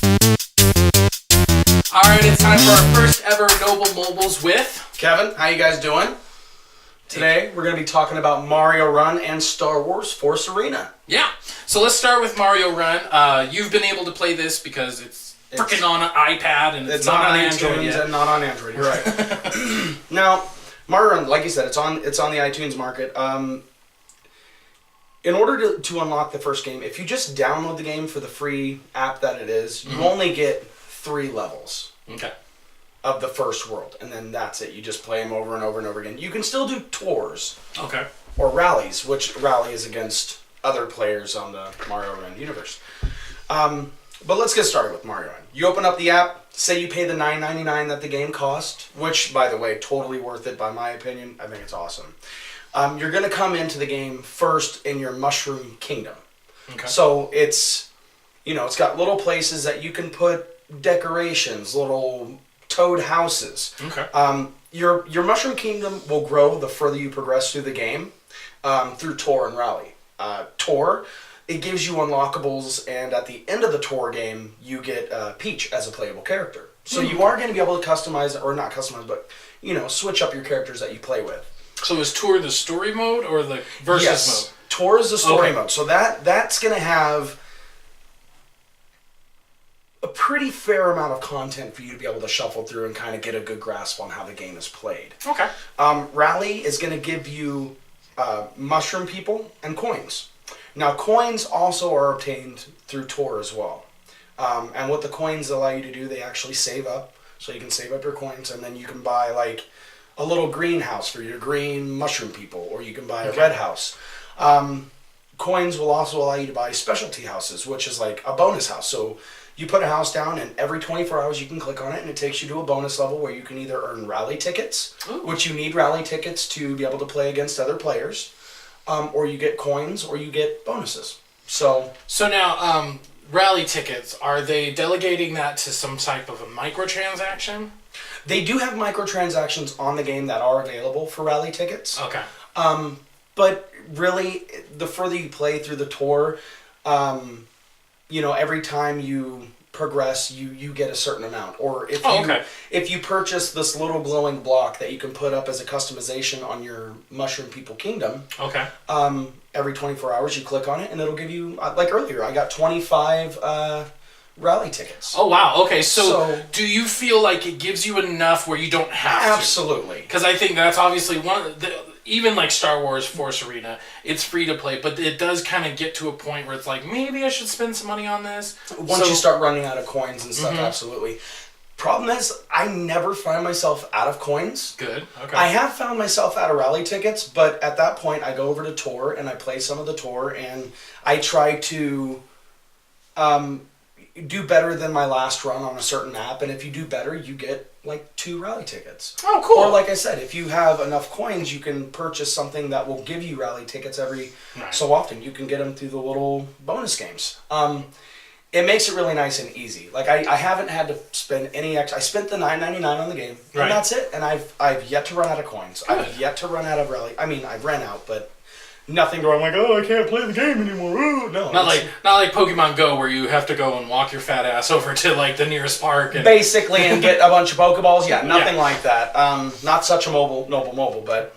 Alright, it's time for our first ever Noble Mobiles with Kevin. How you guys doing? Today, we're going to be talking about Mario Run and Star Wars Force Arena. Yeah. So let's start with Mario Run. You've been able to play this because it's freaking on an iPad and it's not on Android yet. And not on Android. You're right. Now, Mario Run, like you said, it's on the iTunes market. In order to unlock the first game, if you just download the game for the free app that it is, you only get 3 levels. Okay. Of the first world, and then that's it. You just play them over and over and over again. You can still do tours. Okay. Or rallies, which rally is against other players on the Mario Run universe. But let's get started with Mario Run. You open up the app, say you pay the $9.99 that the game cost, which, by the way, totally worth it by my opinion. I think it's awesome. You're going to come into the game first in your Mushroom Kingdom. Okay. So it's got little places that you can put decorations, little toad houses. Okay. Your Mushroom Kingdom will grow the further you progress through the game through Tour and Rally. Tour, it gives you unlockables, and at the end of the Tour game, you get Peach as a playable character. So you are going to be able to customize, or not customize, but switch up your characters that you play with. So is Tour the story mode or the versus mode? Tour is the story mode. So that's going to have a pretty fair amount of content for you to be able to shuffle through and kind of get a good grasp on how the game is played. Okay. Rally is going to give you mushroom people and coins. Now, coins also are obtained through Tour as well. And what the coins allow you to do, they actually save up. So you can save up your coins, and then you can buy like a little greenhouse for your green mushroom people, or you can buy a red house. Coins will also allow you to buy specialty houses, which is like a bonus house. So you put a house down, and every 24 hours you can click on it, and it takes you to a bonus level where you can either earn rally tickets, which you need rally tickets to be able to play against other players, or you get coins, or you get bonuses. So now, rally tickets, are they delegating that to some type of a microtransaction? They do have microtransactions on the game that are available for rally tickets. Okay. But really, the further you play through the tour, every time you progress, you get a certain amount. Or if you purchase this little glowing block that you can put up as a customization on your Mushroom People Kingdom, every 24 hours you click on it and it'll give you, like earlier, I got 25 rally tickets. Oh, wow. Okay, so do you feel like it gives you enough where you don't have to? Absolutely. Because I think that's obviously one of the... Even like Star Wars Force Arena, it's free to play, but it does kind of get to a point where it's like, maybe I should spend some money on this. Once you start running out of coins and stuff, absolutely. Problem is, I never find myself out of coins. Good, okay. I have found myself out of rally tickets, but at that point, I go over to Tour, and I play some of the Tour, and I try to do better than my last run on a certain map, and if you do better, you get like 2 rally tickets. Oh, cool. Or like I said, if you have enough coins, you can purchase something that will give you rally tickets every so often. You can get them through the little bonus games. It makes it really nice and easy. Like I haven't had to spend any extra. I spent the $9.99 on the game, and that's it. And I've yet to run out of coins. Good. I've yet to run out of rally. I mean, I've ran out, but nothing where I'm like, oh, I can't play the game anymore. Ooh, no, not like Pokemon Go, where you have to go and walk your fat ass over to like the nearest park and basically and get a bunch of Pokeballs. Yeah, nothing like that. Not such a noble mobile, but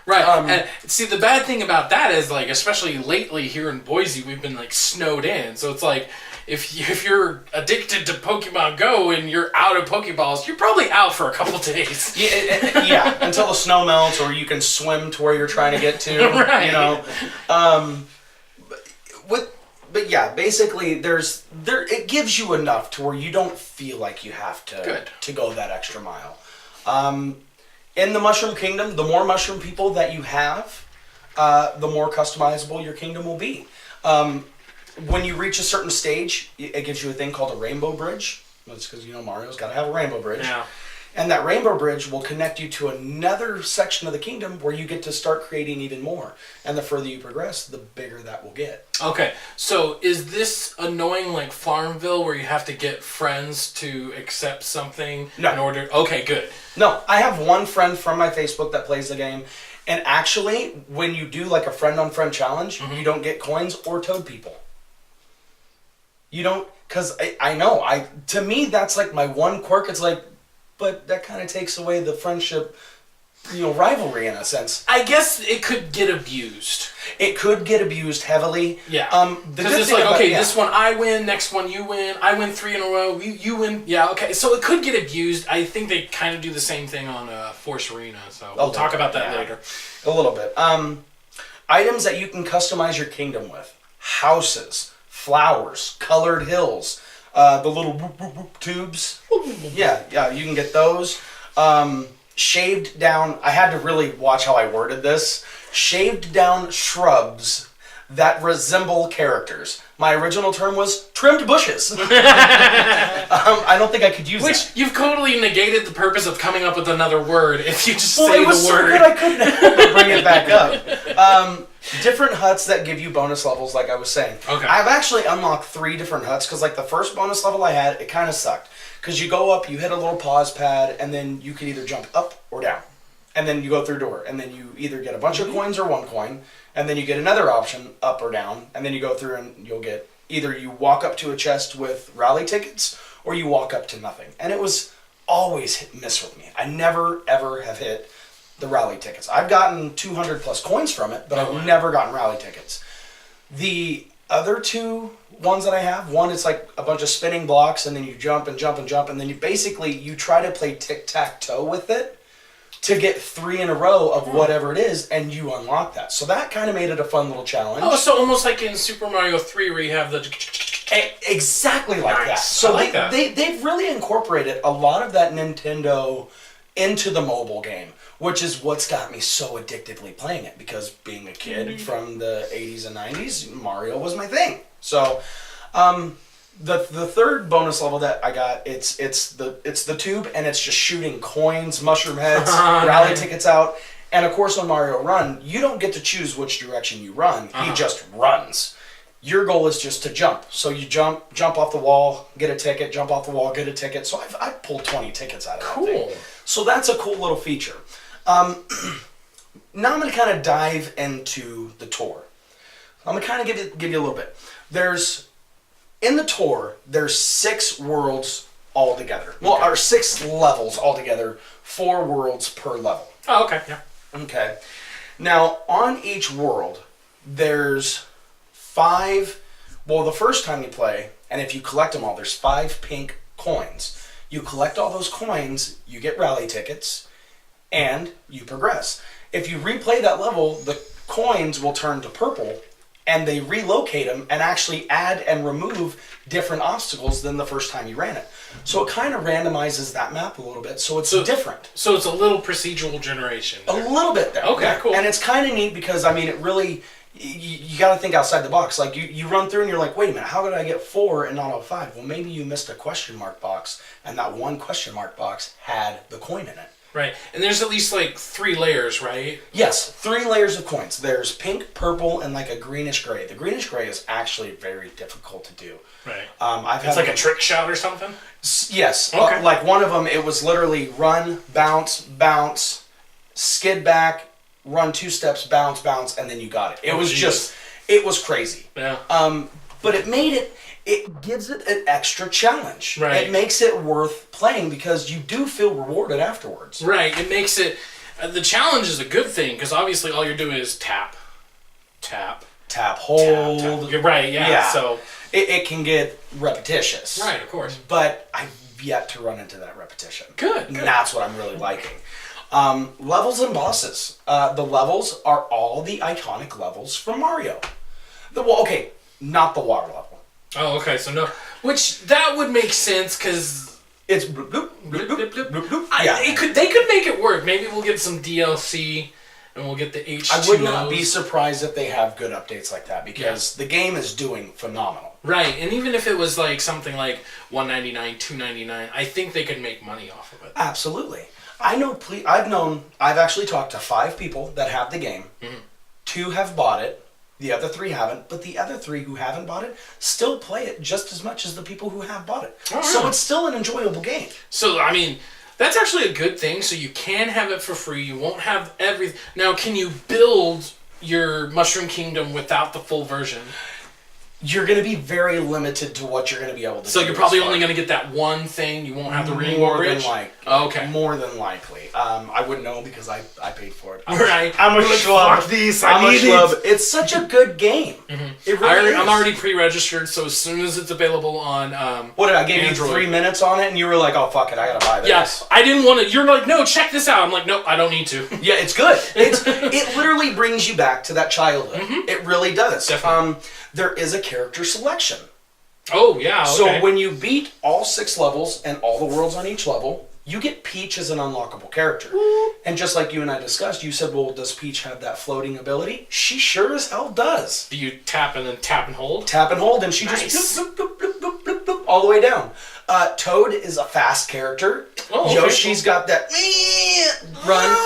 right. And see, the bad thing about that is like, especially lately here in Boise, we've been like snowed in. So it's like, if you're addicted to Pokemon Go and you're out of Pokeballs, you're probably out for a couple days. Yeah, until the snow melts or you can swim to where you're trying to get to. Right. But yeah, basically, it gives you enough to where you don't feel like you have to go that extra mile. In the Mushroom Kingdom, the more mushroom people that you have, the more customizable your kingdom will be. When you reach a certain stage, it gives you a thing called a rainbow bridge. That's because, Mario's got to have a rainbow bridge. Yeah. And that rainbow bridge will connect you to another section of the kingdom where you get to start creating even more. And the further you progress, the bigger that will get. Okay, so is this annoying like Farmville where you have to get friends to accept something in order? Okay, good. No, I have one friend from my Facebook that plays the game. And actually, when you do like a friend-on-friend challenge, you don't get coins or toad people. You don't, because I know, to me, that's like my one quirk. It's like, but that kind of takes away the friendship, rivalry in a sense. I guess it could get abused. It could get abused heavily. Yeah. Because it's like, okay, this one I win, next one you win, I win 3 in a row, you win. Yeah, okay. So it could get abused. I think they kind of do the same thing on Force Arena, so we'll talk about that later. A little bit. Items that you can customize your kingdom with. Houses, flowers, colored hills, the little whoop, whoop, whoop tubes. Yeah, you can get those. Shaved down, I had to really watch how I worded this. Shaved down shrubs that resemble characters. My original term was trimmed bushes. I don't think I could use that. Which, you've totally negated the purpose of coming up with another word if you just say the word. It was so good I couldn't help but bring it back up. Different huts that give you bonus levels, like I was saying. Okay. I've actually unlocked 3 different huts, because like the first bonus level I had, it kind of sucked. Because you go up, you hit a little pause pad, and then you can either jump up or down. And then you go through a door, and then you either get a bunch of coins or 1 coin, and then you get another option, up or down, and then you go through and you'll get, either you walk up to a chest with rally tickets, or you walk up to nothing. And it was always hit and miss with me. I never, ever have hit the rally tickets. I've gotten 200 plus coins from it, but I've never gotten rally tickets. The other 2 ones that I have, one is like a bunch of spinning blocks, and then you jump and jump and jump, and then you try to play tic-tac-toe with it to get 3 in a row of whatever it is, and you unlock that. So that kind of made it a fun little challenge. Oh, so almost like in Super Mario 3 where you have the... Exactly like that. So they've really incorporated a lot of that Nintendo into the mobile game, which is what's got me so addictively playing it, because being a kid from the 80s and 90s, Mario was my thing. So, the third bonus level that I got, it's the tube, and it's just shooting coins, mushroom heads, rally tickets out. And of course on Mario Run, you don't get to choose which direction you run. He just runs. Your goal is just to jump. So you jump off the wall, get a ticket, jump off the wall, get a ticket. So I've pulled 20 tickets out of that thing. So that's a cool little feature. Now I'm going to kind of dive into the tour. I'm going to kind of give you a little bit. In the tour, there's 6 worlds altogether. Well, or 6 levels altogether, 4 worlds per level. Oh, okay. Yeah. Okay. Now, on each world, there's 5... Well, the first time you play, and if you collect them all, there's 5 pink coins. You collect all those coins, you get rally tickets, and you progress. If you replay that level, the coins will turn to purple, and they relocate them and actually add and remove different obstacles than the first time you ran it. So it kind of randomizes that map a little bit, so it's different. So it's a little procedural generation there. A little bit there. Okay, cool. And it's kind of neat because, I mean, it really... You got to think outside the box. Like, you run through and you're like, wait a minute, how did I get 4 and not all 5? Well, maybe you missed a question mark box, and that one question mark box had the coin in it. Right. And there's at least, like, 3 layers, right? Yes, 3 layers of coins. There's pink, purple, and, like, a greenish-gray. The greenish-gray is actually very difficult to do. Right. It's like a trick shot or something? Yes. Okay. Like, one of them, it was literally run, bounce, bounce, skid back, run 2 steps, bounce, bounce, and then you got it. It was crazy. Yeah. But it gives it an extra challenge. Right. It makes it worth playing because you do feel rewarded afterwards. Right. It makes it... the challenge is a good thing because obviously all you're doing is tap, hold. Tap. You're right, yeah. So it can get repetitious. Right, of course. But I've yet to run into that repetition. Good. And that's what I'm really liking. Levels and bosses. The levels are all the iconic levels from Mario. Not the water level. Oh, okay. So no, which that would make sense because it's bloop, bloop, bloop, bloop, bloop, bloop. They could make it work. Maybe we'll get some DLC and we'll get the H2. I would not be surprised if they have good updates like that because the game is doing phenomenal. Right, and even if it was like something like $199, $299, I think they could make money off of it. Absolutely. I've actually talked to 5 people that have the game. 2 have bought it. The other 3 haven't, but the other 3 who haven't bought it still play it just as much as the people who have bought it. Oh, so it's still an enjoyable game. So, I mean, that's actually a good thing. So you can have it for free. You won't have everything. Now, can you build your Mushroom Kingdom without the full version? you're going to be very limited to what you're going to be able to do. So you're probably only going to get that one thing. You won't have the reward bridge? More than likely. I wouldn't know because I paid for it. I'm a schlub. It's such a good game. It really is. I'm already pre-registered, so as soon as it's available on what did I give you 3 minutes on it, and you were like, "Oh fuck it, I gotta buy this." Yes, I didn't want to. You're like, "No, check this out." I'm like, "No, I don't need to." Yeah, it's good. It literally brings you back to that childhood. It really does. Definitely. There is a character selection. Oh, yeah, okay. So when you beat all 6 levels and all the worlds on each level, you get Peach as an unlockable character. And just like you and I discussed, you said, well, does Peach have that floating ability? She sure as hell does. Do you tap and then tap and hold? Tap and hold, and she just bloop, bloop, bloop, bloop, bloop, bloop, all the way down. Toad is a fast character. Oh, okay. Yoshi's got that run.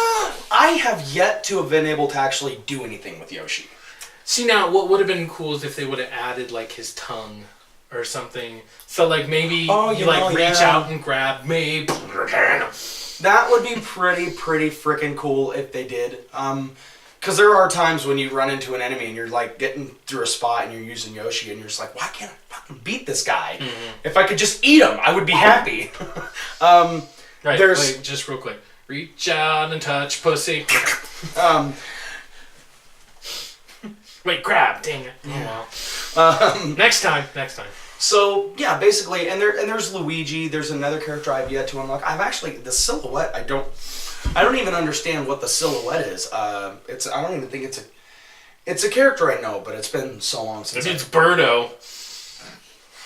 I have yet to have been able to actually do anything with Yoshi. See, now, what would have been cool is if they would have added, like, his tongue or something. So, like, maybe you reach out and grab me. That would be pretty freaking cool if they did. Because there are times when you run into an enemy and you're, like, getting through a spot and you're using Yoshi and you're just like, why can't I fucking beat this guy? If I could just eat him, I would be happy. Right, wait, just real quick. Reach out and touch pussy. Wait, grab! Dang it! Oh well. Next time. So yeah, basically, and there's Luigi. There's another character I've yet to unlock. I've actually the silhouette. I don't even understand what the silhouette is. I don't even think it's a character I know, but it's been so long since. Maybe it's Birdo.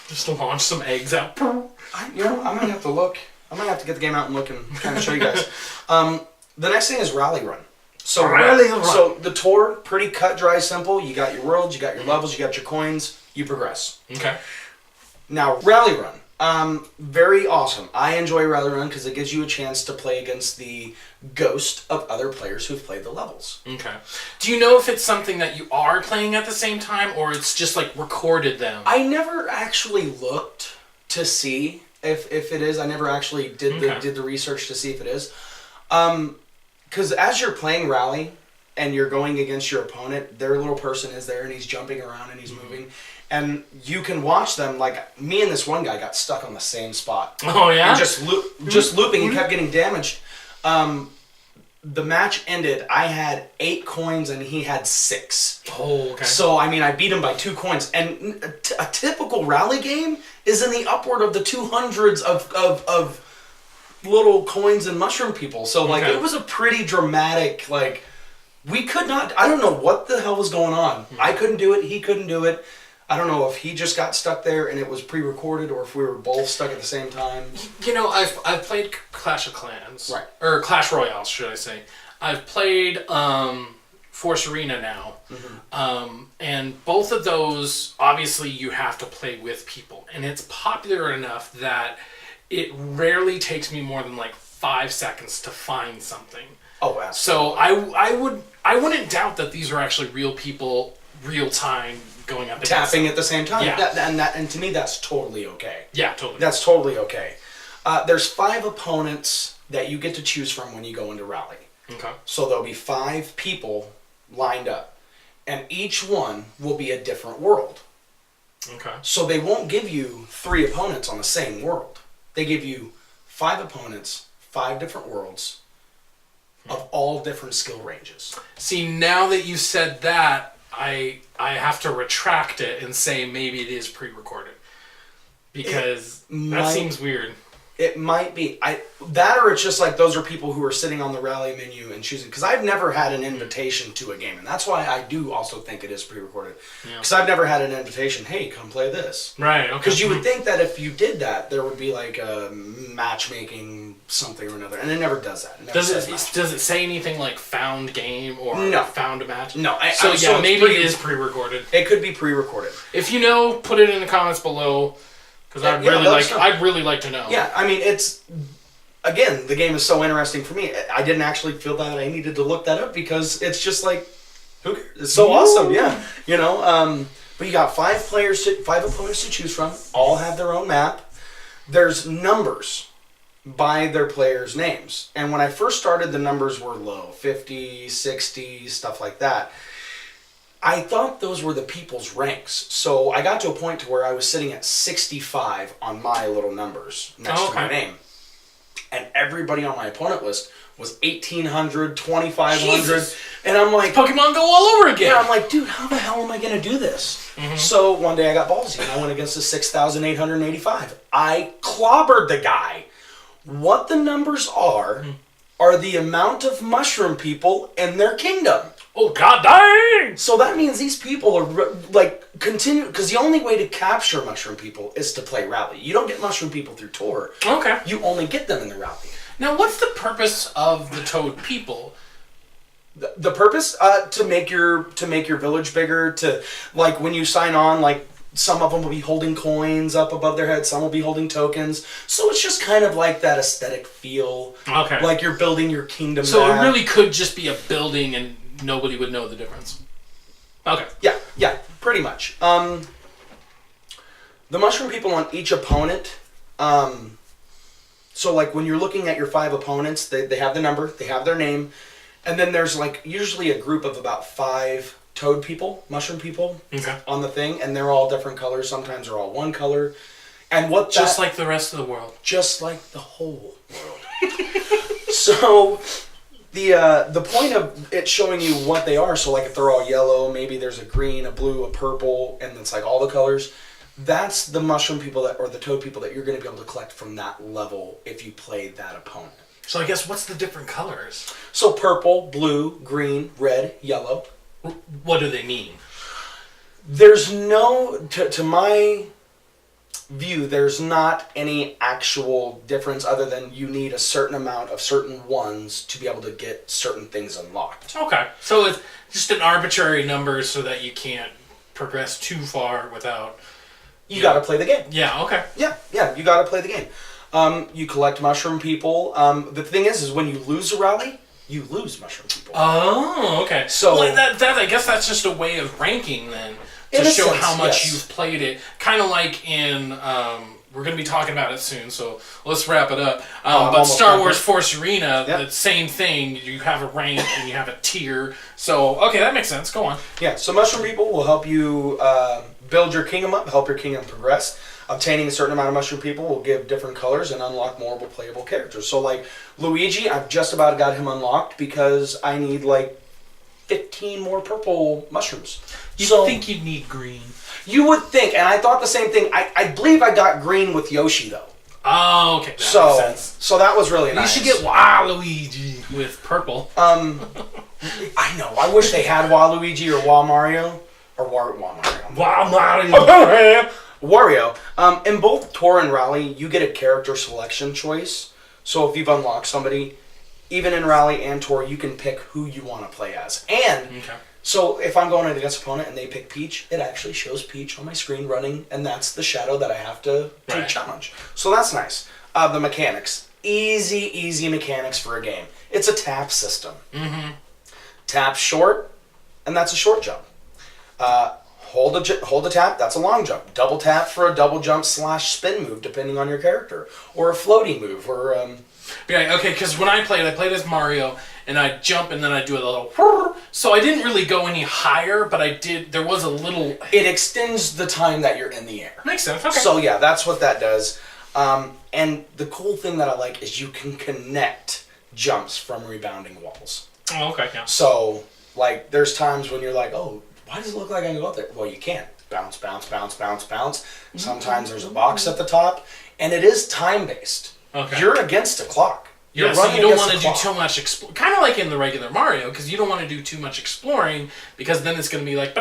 Just launch some eggs out. I might have to look. I might have to get the game out and look and kind of show you guys. The next thing is Rally Run. So the tour, pretty cut, dry, simple. You got your worlds, you got your levels, you got your coins, you progress. Okay. Now, Rally Run. Very awesome. I enjoy Rally Run because it gives you a chance to play against the ghost of other players who've played the levels. Okay. Do you know if it's something that you are playing at the same time, or it's just like recorded them? I never actually looked to see if it is. I never actually did the research to see if it is. Because as you're playing Rally and you're going against your opponent, their little person is there and he's jumping around and he's moving. And you can watch them, like me and this one guy got stuck on the same spot. Oh, yeah? And just looping and kept getting damaged. The match ended, I had 8 coins and he had 6. Oh, okay. So, I mean, I beat him by 2 coins. And a typical Rally game is in the upward of the 200s of little coins and mushroom people. So, like, it was a pretty dramatic, like, we could not, I don't know what the hell was going on. I couldn't do it, he couldn't do it. I don't know if he just got stuck there and it was pre-recorded or if we were both stuck at the same time. You know, I've played Clash of Clans. Right. Or Clash Royale, should I say. I've played Force Arena now. And both of those, obviously, you have to play with people. And it's popular enough that it rarely takes me more than like 5 seconds to find something. Oh, absolutely. So I wouldn't doubt that these are actually real people, real time, going up against tapping at the same time. Yeah. And to me, that's totally okay. Yeah, totally. That's totally okay. There's 5 opponents that you get to choose from when you go into Rally. Okay. So there'll be 5 people lined up, and each one will be a different world. Okay. So they won't give you 3 opponents on the same world. They give you 5 opponents, 5 different worlds, of all different skill ranges. See, now that you said that, I have to retract it and say maybe it is pre-recorded. Because that seems weird. It might be. That or it's just like those are people who are sitting on the Rally menu and choosing. Because I've never had an invitation to a game. And that's why I do also think it is pre-recorded. Because I've never had an invitation, hey, come play this. Right, okay. Because you would think that if you did that, there would be like a matchmaking something or another. And it never does that. Does it say anything like found game or found a match? No. So maybe it is pre-recorded. It could be pre-recorded. If you know, put it in the comments below. Because I'd really like to know. Yeah, I mean, again, the game is so interesting for me. I didn't actually feel that I needed to look that up because it's just like, who cares? It's so awesome, yeah. You know, but you got 5 opponents to choose from. All have their own map. There's numbers by their players' names. And when I first started, the numbers were low, 50, 60, stuff like that. I thought those were the people's ranks. So I got to a point to where I was sitting at 65 on my little numbers next to my name. And everybody on my opponent list was 1,800, 2,500. Jesus. And I'm like... Pokemon Go all over again. Yeah, I'm like, dude, how the hell am I going to do this? So one day I got ballsy and I went against the 6,885. I clobbered the guy. What the numbers are the amount of mushroom people in their kingdom. Oh, god dang! So that means these people are, like, continue... Because the only way to capture mushroom people is to play Rally. You don't get mushroom people through Tour. Okay. You only get them in the Rally. Now, what's the purpose of the Toad people? The purpose? To make your village bigger, to, like, when you sign on, like, some of them will be holding coins up above their heads, some will be holding tokens. So it's just kind of like that aesthetic feel. Okay. Like you're building your kingdom. So it really could just be a building and nobody would know the difference. Okay. Yeah, pretty much. The mushroom people on each opponent, so like when you're looking at your 5 opponents, they have the number, they have their name, and then there's like usually a group of about 5 toad people, mushroom people, on the thing, and they're all different colors. Sometimes they're all one color. And what just like the rest of the world. Just like the whole world. So the point of it showing you what they are, so like if they're all yellow, maybe there's a green, a blue, a purple, and it's like all the colors. That's the mushroom people or the toad people that you're going to be able to collect from that level if you play that opponent. So I guess what's the different colors? So purple, blue, green, red, yellow. What do they mean? There's no, to my view, there's not any actual difference other than you need a certain amount of certain ones to be able to get certain things unlocked. Okay. So it's just an arbitrary number so that you can't progress too far without... You got to play the game. Yeah, okay. Yeah, you got to play the game. You collect mushroom people. The thing is when you lose a rally, you lose mushroom people. Oh, okay. So that I guess that's just a way of ranking then to show how much you've played it. Kind of like in we're going to be talking about it soon, so let's wrap it up. But Star Wars Force Arena, the same thing. You have a rank and you have a tier. So okay, that makes sense. Go on. Yeah. So mushroom people will help you build your kingdom up, help your kingdom progress. Obtaining a certain amount of mushroom people will give different colors and unlock more playable characters. So like Luigi, I've just about got him unlocked because I need like 15 more purple mushrooms. You think you'd need green? You would think, and I thought the same thing. I believe I got green with Yoshi though. Oh, okay. That makes sense. So that was really nice. You should get Waluigi with purple. I know. I wish they had Waluigi or Mario. Or Wario. Wario. In both Tour and Rally, you get a character selection choice. So if you've unlocked somebody, even in Rally and Tour, you can pick who you want to play as. And so if I'm going against an opponent and they pick Peach, it actually shows Peach on my screen running, and that's the shadow that I have to challenge. So that's nice. The mechanics. Easy mechanics for a game. It's a tap system. Tap short, and that's a short jump. Hold a tap, that's a long jump. Double tap for a double jump / spin move, depending on your character. Or a floating move, or... Yeah, okay, because when I played as Mario, and I jump and then I do a little... So I didn't really go any higher, but I did... There was a little... It extends the time that you're in the air. Makes sense, okay. So yeah, that's what that does. And the cool thing that I like is you can connect jumps from rebounding walls. Oh, okay, yeah. So, like, there's times when you're like, oh... Why does it look like I can go up there? Well, you can't. Bounce, bounce, bounce, bounce, bounce. Sometimes there's a box at the top, and it is time-based. Okay. You're against a clock. You're running so you don't want to do too much kind of like in the regular Mario, because you don't want to do too much exploring, because then it's going to be like...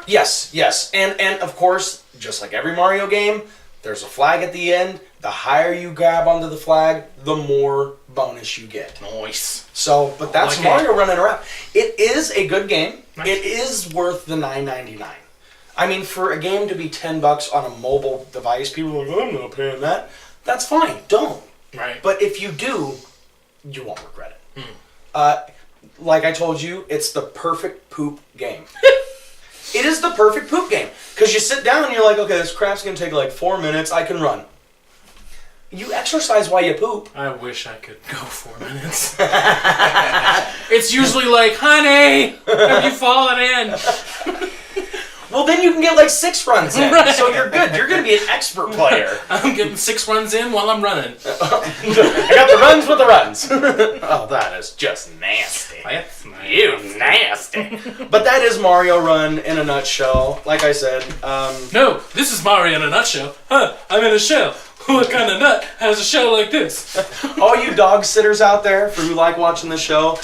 Yes. And of course, just like every Mario game, there's a flag at the end. The higher you grab onto the flag, the more bonus you get. Nice. So, but that's Mario running around. It is a good game. Nice. It is worth the $9.99. I mean, for a game to be $10 on a mobile device, people are like, oh, I'm not paying that. That's fine. Don't. Right. But if you do, you won't regret it. Like I told you, it's the perfect poop game. It is the perfect poop game. Because you sit down and you're like, okay, this crap's going to take like 4 minutes. I can run. You exercise while you poop. I wish I could go 4 minutes. It's usually like, honey, have you fallen in? Well, then you can get like 6 runs in, right. So you're good. You're going to be an expert player. I'm getting 6 runs in while I'm running. I got the runs with the runs. Oh, that is just nasty. That's nice. You nasty. But that is Mario Run in a nutshell. Like I said. No, this is Mario in a nutshell. Huh, I'm in a shell. What kind of nut has a shell like this? All you dog sitters out there who like watching the show,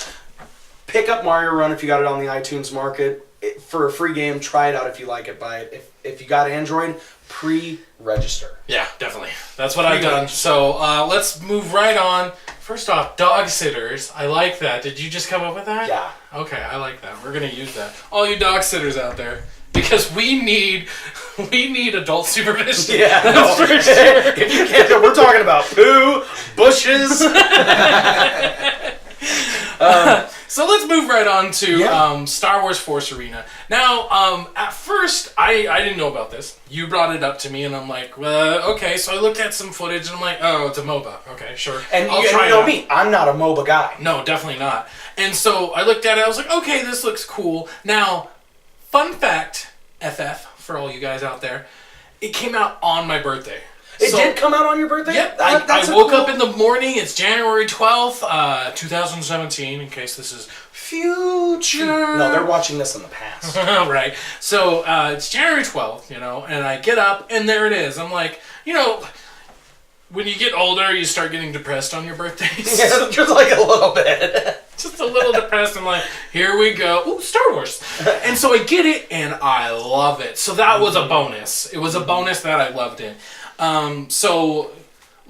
pick up Mario Run if you got it on the iTunes Market. For a free game, try it out if you like it. Buy it. If you got Android, pre-register. Yeah, definitely. That's what I've done. So let's move right on. First off, dog sitters. I like that. Did you just come up with that? Yeah. Okay, I like that. We're gonna use that. All you dog sitters out there, because we need adult supervision. Yeah. That's for sure. If you can't, we're talking about poo, bushes. So let's move right on to Star Wars Force Arena. Now, at first, I didn't know about this. You brought it up to me, and I'm like, okay. So I looked at some footage, and I'm like, oh, it's a MOBA. Okay, sure. And you know me, I'm not a MOBA guy. No, definitely not. And so I looked at it, I was like, okay, this looks cool. Now, fun fact, FF, for all you guys out there, it came out on my birthday. It did come out on your birthday? Yep. I woke up in the morning. It's January 12th, 2017, in case this is future. No, they're watching this in the past. Right. So it's January 12th, and I get up, and there it is. I'm like, when you get older, you start getting depressed on your birthdays. Yeah, just like a little bit. Just a little depressed. I'm like, here we go. Ooh, Star Wars. And so I get it, and I love it. So that was a bonus. It was a bonus that I loved it. So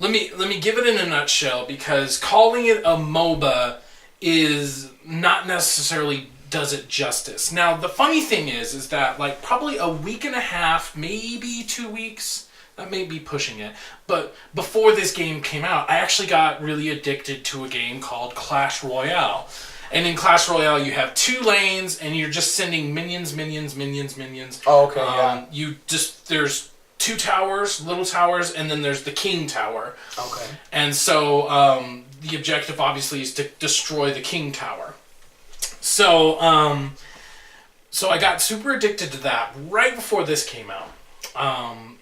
let me give it in a nutshell, because calling it a MOBA is not necessarily does it justice. Now, the funny thing is that like probably a week and a half, maybe 2 weeks, that may be pushing it, but before this game came out, I actually got really addicted to a game called Clash Royale. And in Clash Royale, you have 2 lanes, and you're just sending minions. Oh, okay, yeah. There's 2 towers, little towers, and then there's the king tower. Okay. And so the objective obviously is to destroy the king tower. So I got super addicted to that right before this came out.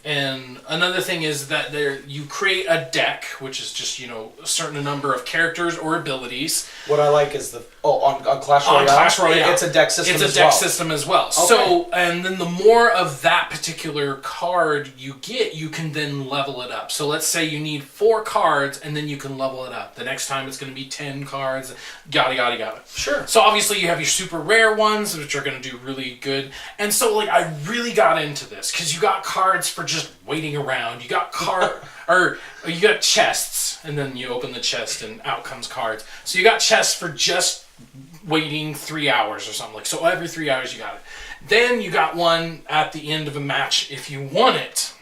And another thing is that you create a deck, which is just, a certain number of characters or abilities. What I like is on Clash Royale. On Clash Royale. It's a deck system as well. It's a deck system as well. Okay. So, and then the more of that particular card you get, you can then level it up. So let's say you need 4 cards, and then you can level it up. The next time it's going to be 10 cards, yada, yada, yada. Sure. So obviously you have your super rare ones, which are going to do really good. And so like I really got into this, because you got cards for just waiting around. You got you got chests, and then you open the chest and out comes cards. So you got chests for just waiting 3 hours or something. Like, so every 3 hours you got it. Then you got one at the end of a match if you won it.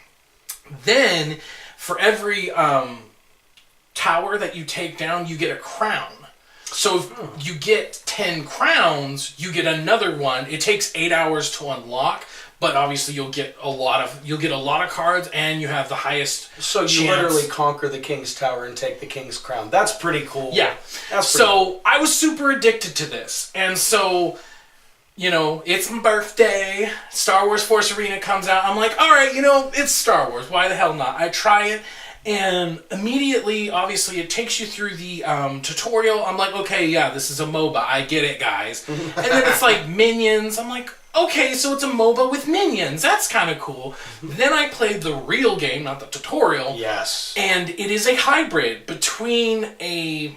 Then for every tower that you take down, you get a crown. So if you get 10 crowns, you get another one. It takes 8 hours to unlock. But obviously you'll get a lot of cards, and you have the highest So you chance. literally conquer the King's Tower and take the King's Crown. That's pretty cool. Yeah. Cool. I was super addicted to this. And so, it's my birthday. Star Wars Force Arena comes out. I'm like, all right, it's Star Wars. Why the hell not? I try it. And immediately, obviously, it takes you through the tutorial. I'm like, okay, yeah, this is a MOBA. I get it, guys. And then it's like minions. I'm like, okay, so it's a MOBA with minions. That's kind of cool. Then I played the real game, not the tutorial. Yes. And it is a hybrid between a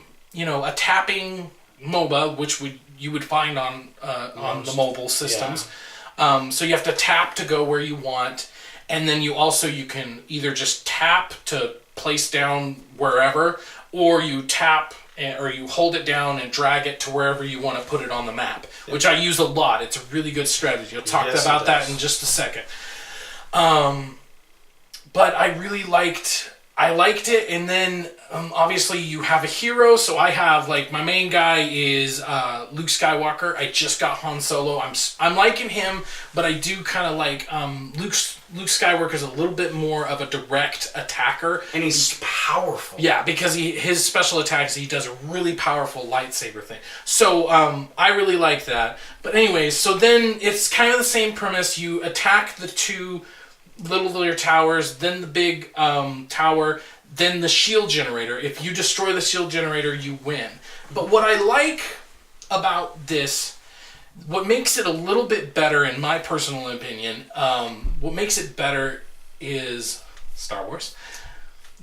tapping MOBA, which you would find on the mobile systems. Yeah. So you have to tap to go where you want. And then you can either just tap to place down wherever, or you tap or you hold it down and drag it to wherever you want to put it on the map, which I use a lot. It's a really good strategy. I'll talk about that in just a second. But I really liked it, and then obviously you have a hero. So I have my main guy is Luke Skywalker. I just got Han Solo. I'm liking him, but I do kind of like Luke Skywalker is a little bit more of a direct attacker, and he's powerful. Yeah, because his special attacks, he does a really powerful lightsaber thing. So I really like that. But anyways, so then it's kind of the same premise. You attack the two littler towers, then the big tower, then the shield generator. If you destroy the shield generator, you win. But what I like about this, what makes it a little bit better, in my personal opinion, what makes it better is Star Wars.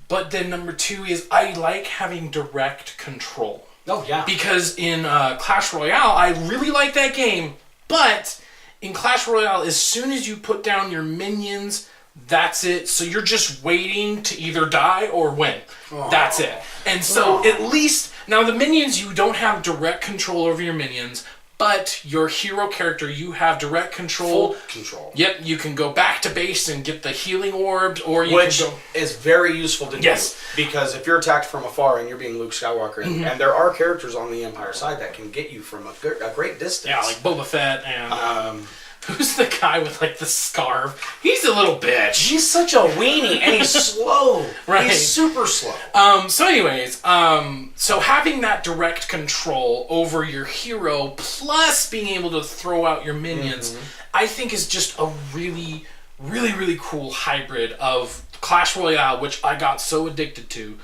But then number 2 is I like having direct control. Oh, yeah. Because in Clash Royale, I really like that game, but in Clash Royale, as soon as you put down your minions, that's it. So you're just waiting to either die or win. Oh. That's it. And so at least, now the minions, you don't have direct control over your minions, but your hero character, you have direct control. Full control. Yep, you can go back to base and get the healing orbs, or you Which can go... is very useful to do. Because if you're attacked from afar and you're being Luke Skywalker, and there are characters on the Empire side that can get you from a great distance. Yeah, like Boba Fett and... who's the guy with, like, the scarf? He's a little bitch. He's such a weenie, and he's slow. Right. He's super slow. So anyways, so having that direct control over your hero, plus being able to throw out your minions, I think is just a really, really, really cool hybrid of Clash Royale, which I got so addicted to.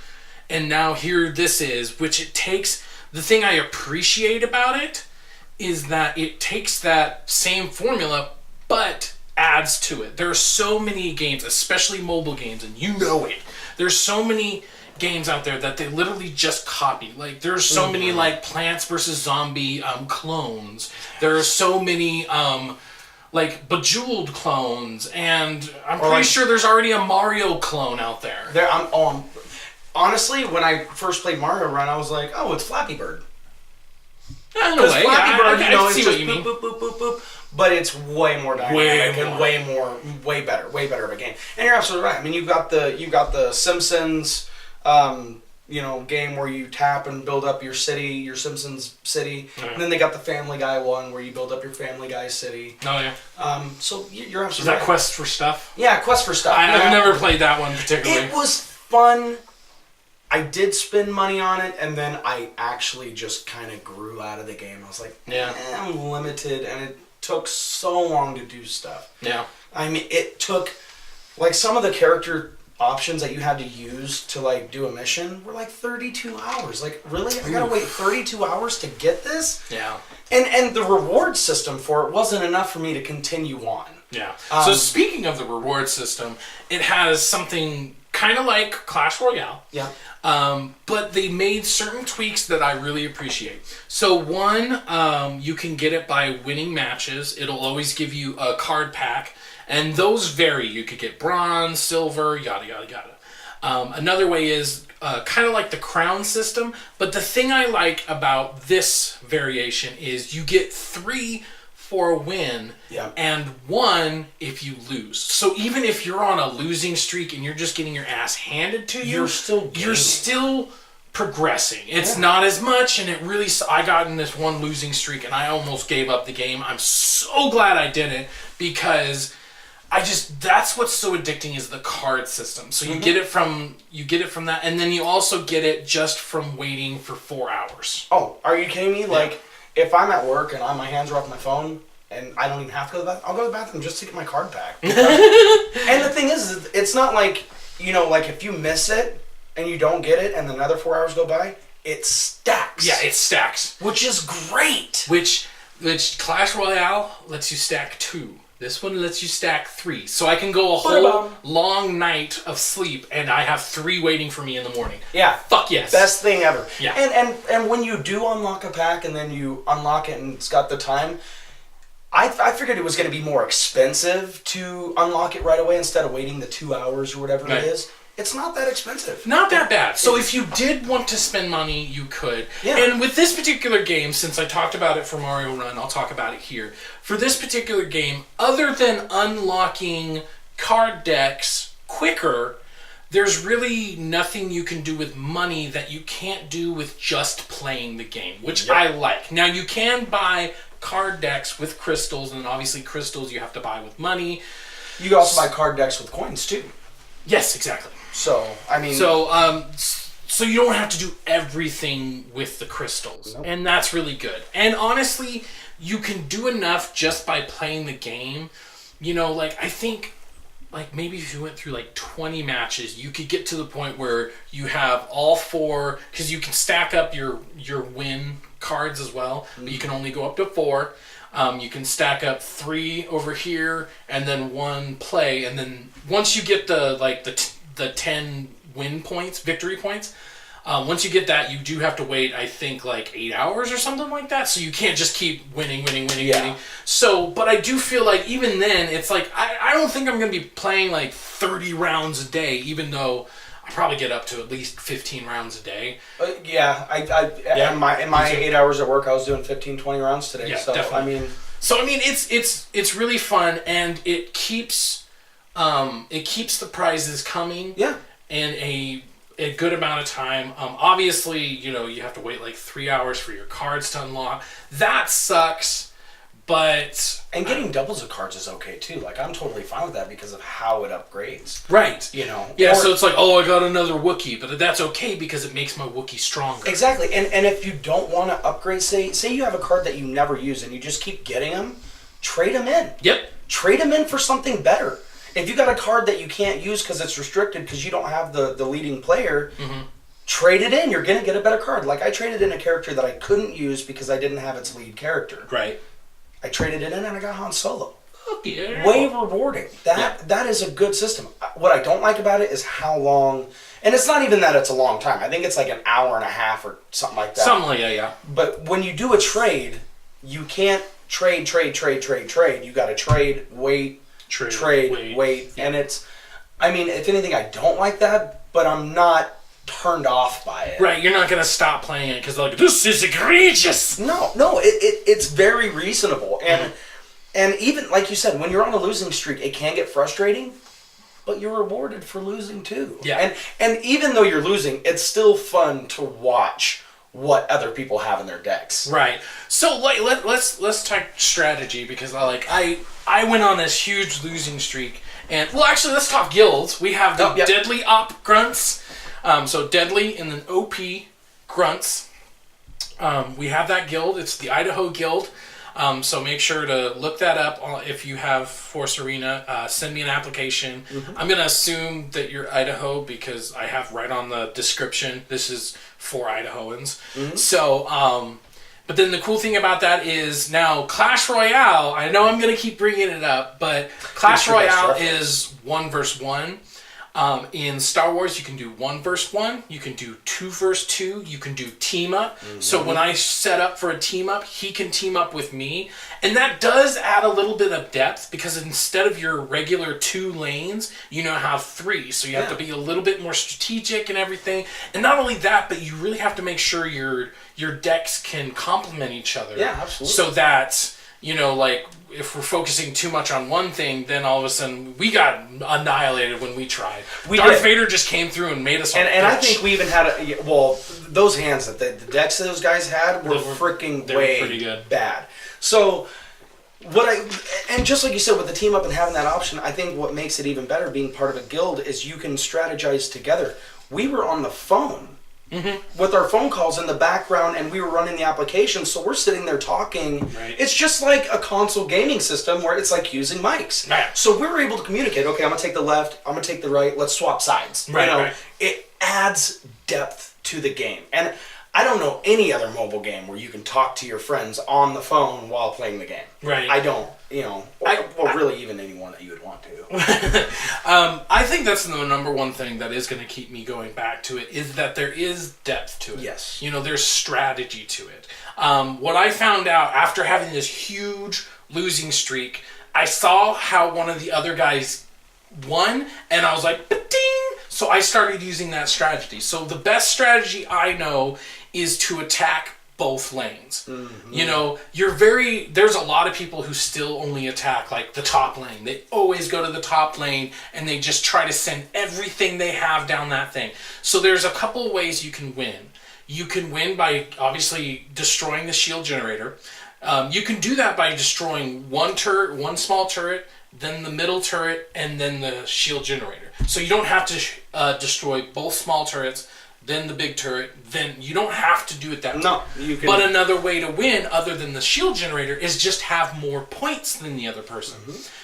And now here this is, which it takes... The thing I appreciate about it is that it takes that same formula, but adds to it. There are so many games, especially mobile games, and you know it. There's so many games out there that they literally just copy. Like, there's so many, like, Plants vs. Zombie clones. There are so many, like, Bejeweled clones, and I'm pretty sure there's already a Mario clone out there. Honestly, when I first played Mario Run, I was like, oh, it's Flappy Bird. In a way, I see what you mean. Boop, boop, boop, boop, boop. But it's way more dynamic and way better of a game. And you're absolutely right. I mean, you've got the Simpsons, game where you tap and build up your city, your Simpsons city, and then they got the Family Guy one where you build up your Family Guy city. Oh yeah. So you're absolutely right. Is that Quest for Stuff? Yeah, Quest for Stuff. I've never played that one particularly. It was fun. I did spend money on it, and then I actually just kind of grew out of the game. I was like, I'm limited, and it took so long to do stuff. Yeah. I mean, it took, like, some of the character options that you had to use to, like, do a mission were, like, 32 hours. Like, really? I gotta wait 32 hours to get this? Yeah. And the reward system for it wasn't enough for me to continue on. Yeah. So speaking of the reward system, it has something kind of like Clash Royale. Yeah. But they made certain tweaks that I really appreciate. So one, you can get it by winning matches. It'll always give you a card pack, and those vary. You could get bronze, silver, yada, yada, yada. Another way is kind of like the crown system, but the thing I like about this variation is you get 3 for a win, and 1 if you lose. So even if you're on a losing streak and you're just getting your ass handed to you, you're still progressing. It's not as much, and it really... I got in this one losing streak, and I almost gave up the game. I'm so glad I didn't, because that's what's so addicting is the card system. So you get it from that, and then you also get it just from waiting for 4 hours. Oh, are you kidding me? Like, if I'm at work and my hands are off my phone and I don't even have to go to the bathroom, I'll go to the bathroom just to get my card back. And the thing is, it's not like, like if you miss it and you don't get it and another 4 hours go by, it stacks. Yeah, it stacks. Which is great. Which Clash Royale lets you stack 2. This one lets you stack 3. So I can go a whole long night of sleep and I have 3 waiting for me in the morning. Yeah. Fuck yes. Best thing ever. Yeah. And when you do unlock a pack and then you unlock it and it's got the time, I figured it was going to be more expensive to unlock it right away instead of waiting the 2 hours or whatever it is. It's not that expensive. Not that bad. So if you did want to spend money, you could. Yeah. And with this particular game, since I talked about it for Mario Run, I'll talk about it here. For this particular game, other than unlocking card decks quicker, there's really nothing you can do with money that you can't do with just playing the game, which I like. Now, you can buy card decks with crystals, and obviously crystals you have to buy with money. You can also buy card decks with coins, too. Yes, exactly. So, I mean... So you don't have to do everything with the crystals. Nope. And that's really good. And honestly, you can do enough just by playing the game. You know, like, I think, like, maybe if you went through, like, 20 matches, you could get to the point where you have all 4... Because you can stack up your win cards as well. Mm-hmm. But you can only go up to 4. You can stack up 3 over here, and then 1 play. And then once you get the 10... win points, victory points. Once you get that, you do have to wait, I think, like 8 hours or something like that. So you can't just keep winning. So, but I do feel like even then, it's like, I don't think I'm going to be playing like 30 rounds a day, even though I probably get up to at least 15 rounds a day. In my 8 hours at work, I was doing 15, 20 rounds today. Yeah, so, definitely. I mean, it's really fun, and it keeps the prizes coming. Yeah. In a good amount of time. Obviously, you know, you have to wait like 3 hours for your cards to unlock. That sucks, but... And getting doubles of cards is okay, too. Like, I'm totally fine with that because of how it upgrades. Right. You know? Yeah, so it's like, oh, I got another Wookiee, but that's okay because it makes my Wookiee stronger. Exactly. And if you don't want to upgrade, say you have a card that you never use and you just keep getting them, trade them in. Yep. Trade them in for something better. If you got a card that you can't use because it's restricted because you don't have the leading player, trade it in. You're going to get a better card. Like, I traded in a character that I couldn't use because I didn't have its lead character. Right. I traded it in and I got Han Solo. Oh, yeah. Way rewarding. That is a good system. What I don't like about it is how long... And it's not even that it's a long time. I think it's like an hour and a half or something like that. Something like that, yeah. But when you do a trade, you can't trade. You got to trade, wait... Trade, wait. And it's, I mean, if anything, I don't like that, but I'm not turned off by it. Right, you're not going to stop playing it because like, this is egregious. No, it's very reasonable. And even, like you said, when you're on a losing streak, it can get frustrating, but you're rewarded for losing too. Yeah. And even though you're losing, it's still fun to watch what other people have in their decks. Right. So like let's talk strategy because I went on this huge losing streak, and well, actually, let's talk guilds. We have the Deadly Op Grunts, so Deadly and then OP Grunts. We have that guild. It's the Idaho Guild. So make sure to look that up if you have Force Arena. Send me an application. Mm-hmm. I'm going to assume that you're Idaho because I have right on the description, this is for Idahoans. Mm-hmm. So, but then the cool thing about that is now Clash Royale, I know I'm going to keep bringing it up, but Clash Royale is 1 versus 1. In Star Wars, you can do 1 versus 1, you can do 2 versus 2, you can do team up. Mm-hmm. So when I set up for a team up, he can team up with me. And that does add a little bit of depth because instead of your regular 2 lanes, you now have 3. So you have to be a little bit more strategic and everything. And not only that, but you really have to make sure your decks can complement each other. Yeah, absolutely. So that, you know, like, if we're focusing too much on one thing, then all of a sudden we got annihilated when we tried. Darth Vader just came through and made us all and I think we even had those hands that the decks that those guys had were freaking way pretty good. Bad. So and just like you said with the team up and having that option, I think what makes it even better being part of a guild is you can strategize together. We were on the phone. Mm-hmm. With our phone calls in the background, and we were running the application, so we're sitting there talking. Right. It's just like a console gaming system where it's like using mics. Right. So we were able to communicate. Okay, I'm gonna take the left. I'm gonna take the right. Let's swap sides. Right. Right. It adds depth to the game, and I don't know any other mobile game where you can talk to your friends on the phone while playing the game. Right. I don't. Really even anyone that you would want to. I think that's the number one thing that is going to keep me going back to it is that there is depth to it. Yes. You know, there's strategy to it. What I found out after having this huge losing streak, I saw how one of the other guys won, and I was like, ding! So I started using that strategy. So the best strategy I know is to attack both lanes. Mm-hmm. You know, there's a lot of people who still only attack like the top lane. They always go to the top lane and they just try to send everything they have down that thing. So there's a couple of ways you can win. You can win by obviously destroying the shield generator. You can do that by destroying one small turret, then the middle turret, and then the shield generator. So you don't have to destroy both small turrets, then the big turret, then you don't have to do it that way. No, you can. But another way to win, other than the shield generator, is just have more points than the other person.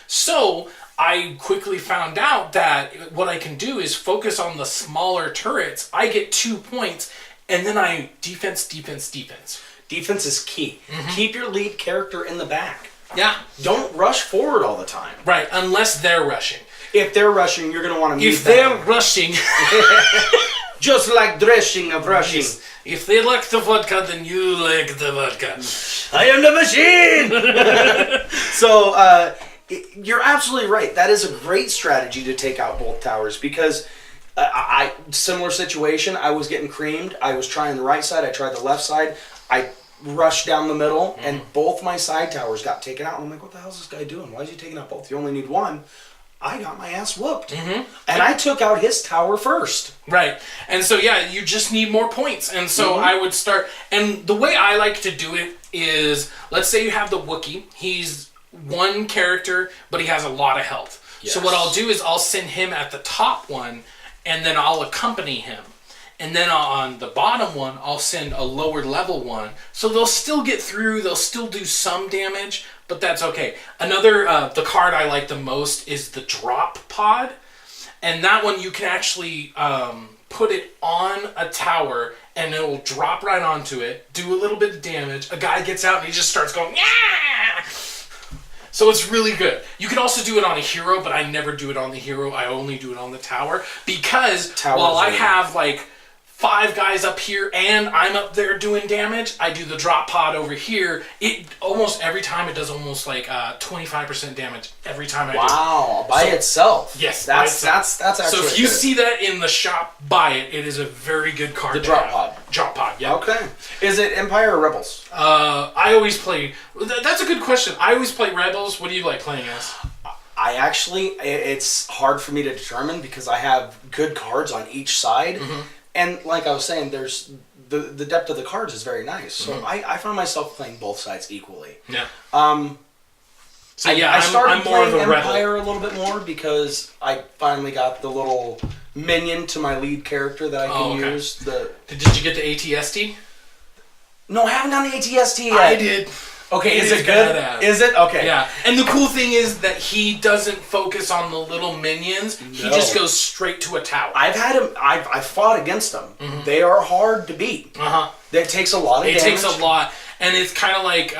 So I quickly found out that what I can do is focus on the smaller turrets. I get 2 points, and then I defense. Defense is key. Keep your lead character in the back. Yeah. Don't rush forward all the time. Right, unless they're rushing. If they're rushing, you're going to want to meet If they're rushing... Just like dressing of rushing. If they like the vodka, then you like the vodka. I am the machine! So, you're absolutely right. That is a great strategy to take out both towers because similar situation, I was getting creamed. I was trying the right side. I tried the left side. I rushed down the middle, and both my side towers got taken out. And I'm like, what the hell is this guy doing? Why is he taking out both? You only need one. I got my ass whooped. And I took out his tower first. Right. And so, yeah, you just need more points. And so I would start... And the way I like to do it is, let's say you have the Wookiee. He's one character, but he has a lot of health. Yes. So what I'll do is I'll send him at the top one, and then I'll accompany him. And then on the bottom one, I'll send a lower level one. So they'll still get through. They'll still do some damage, but that's okay. Another, the card I like the most is the drop pod. And that one you can actually put it on a tower and it will drop right onto it, do a little bit of damage. A guy gets out and he just starts going, yeah! So it's really good. You can also do it on a hero, but I never do it on the hero. I only do it on the tower because while I have like 5 guys up here and I'm up there doing damage, I do the drop pod over here. It almost every time it does almost like 25% damage every time I do it. Wow, by itself. Yes, that's actually. So if you see that in the shop, buy it. It is a very good card. The drop pod. Drop pod, yeah. Okay. Is it Empire or Rebels? I always play. That's a good question. I always play Rebels. What do you like playing as? I actually, it's hard for me to determine because I have good cards on each side. And like I was saying, there's the depth of the cards is very nice. So I found myself playing both sides equally. Yeah. So I started playing Empire a little bit more because I finally got the little minion to my lead character that I can use. Did you get the ATST? No, I haven't done the ATST yet. I did. Okay, is it good? Is it? Okay. Yeah. And the cool thing is that he doesn't focus on the little minions. No. He just goes straight to a tower. I've had him. I've fought against them. They are hard to beat. It takes a lot of damage. It takes a lot. And it's kind of like,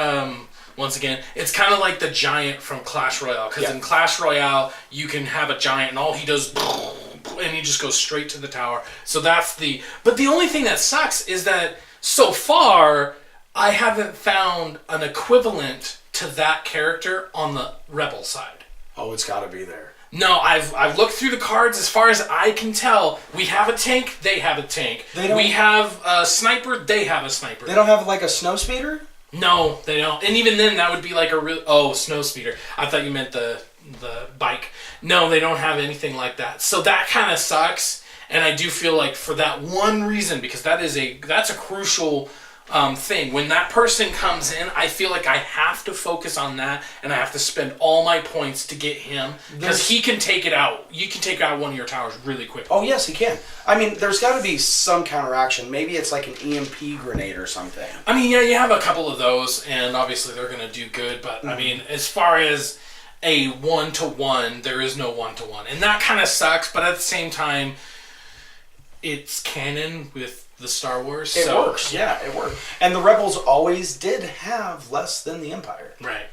once again, it's kind of like the giant from Clash Royale. Because in Clash Royale, you can have a giant and all he does, and he just goes straight to the tower. So that's the... But the only thing that sucks is that so far... I haven't found an equivalent to that character on the Rebel side. Oh, it's got to be there. No, I've looked through the cards. As far as I can tell, we have a tank, they have a tank. We have a sniper, they have a sniper. They don't have like a snow speeder? No, they don't. And even then, that would be like a real... Oh, snow speeder. I thought you meant the bike. No, they don't have anything like that. So that kind of sucks. And I do feel like for that one reason, because that's a crucial... thing. When that person comes in, I feel like I have to focus on that, and I have to spend all my points to get him because he can take it out. You can take out one of your towers really quickly. Oh yes, he can. I mean, there's got to be some counteraction. Maybe it's like an EMP grenade or something. I mean, yeah, you have a couple of those, and obviously they're going to do good. But I mean, as far as a 1-to-1, there is no 1-to-1, and that kind of sucks. But at the same time, it's canon with the Star Wars. It works. Yeah, it worked. And the Rebels always did have less than the Empire. Right.